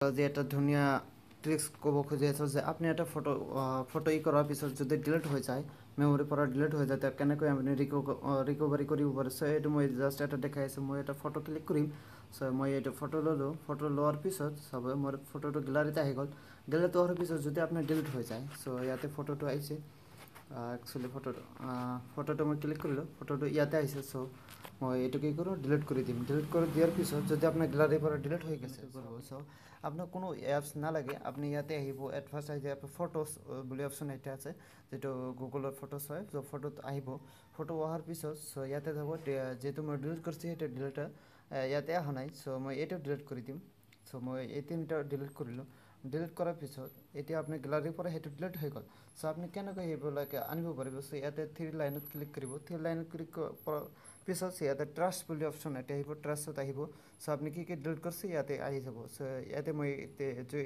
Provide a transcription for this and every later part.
আজি এটা ধুনীয়া ট্ৰিক্স ক'ব খুজি আছোঁ যে আপুনি এটা ফটো কৰাৰ পিছত যদি ডিলিট হৈ যায়, মেমৰিৰ পৰা ডিলিট হৈ যায়, কেনেকৈ আপুনি ৰিকভাৰী কৰিব পাৰে। চ' এইটো মই জাষ্ট এটা দেখাই আছোঁ। মই এটা ফটো ক্লিক কৰিম। চ' মই এইটো ফটো ল'লোঁ। ফটো লোৱাৰ পিছত চাব মোৰ ফটোটো গেলাৰীতে আহি গ'ল। গেলাৰীত অহাৰ পিছত যদি আপোনাৰ ডিলিট হৈ যায়, চ' ইয়াতে ফটোটো আহিছে। একচুৱেলি ফটোটো মই ক্লিক কৰিলোঁ, ফটোটো ইয়াতে আহিছে। চ' মই এইটো কি কৰোঁ, ডিলিট কৰি দিম। ডিলিট কৰি দিয়াৰ পিছত যদি আপোনাৰ গেলাৰীৰ পৰা ডিলিট হৈ গৈছে, চ' আপোনাৰ কোনো এপছ নালাগে। আপুনি ইয়াতে আহিব, ফাৰ্ষ্ট আহি যায় ফটোছ বুলি অপশ্যন এটা আছে, যিটো গুগলৰ ফটোছ হয়। চ' ফটোত আহিব। ফটো অহাৰ পিছত চ' ইয়াতে যাব, যিহেতু মই ডিলিট কৰিছোঁ সেইটো ডিলিট ইয়াতে অহা নাই। চ' মই এইটো ডিলিট কৰি দিম। চ' মই এই তিনিটা ডিলিট কৰিলোঁ। ডিলিট কৰাৰ পিছত এতিয়া আপুনি গেলাৰীৰ পৰা সেইটো ডিলিট হৈ গ'ল। চ' আপুনি কেনেকৈ সেইবিলাকে আনিব পাৰিব। চ' ইয়াতে থ্ৰী লাইনত ক্লিক কৰিব। থ্ৰী লাইনত ক্লিক কৰাৰ পিছত ইয়াতে ট্ৰাষ্ট বুলি অপশ্যন এটা আহিব, ট্ৰাষ্টত আহিব। চ' আপুনি কি ডিলিট কৰিছে ইয়াতে আহি যাব। চ' ইয়াতে মই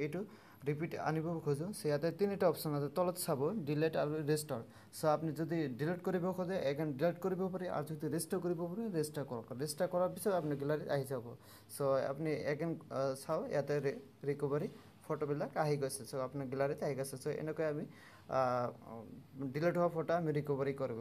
এইটো ৰিপিট আনিব খোজোঁ। চ' ইয়াতে তিনিটা অপশ্যন আছে, তলত চাব ডিলিট আৰু ৰেষ্টোৰ। চ' আপুনি যদি ডিলিট কৰিব খোজে এগেইন ডিলিট কৰিব পাৰি, আৰু যদি ৰেষ্টোৰ কৰিব পাৰে ৰেষ্টোৰ কৰক। ৰেষ্টোৰ কৰাৰ পিছত আপুনি গেলাৰীত আহি যাব। চ' আপুনি এগেইন চাওক ইয়াতে ৰিকভাৰী ফটোবিলাক আহি গৈছে। চ' আপোনাৰ গেলাৰীত আহি গৈছে। চ' এনেকৈ আমি ডিলিট হোৱা ফটো আমি ৰিকভাৰী কৰিব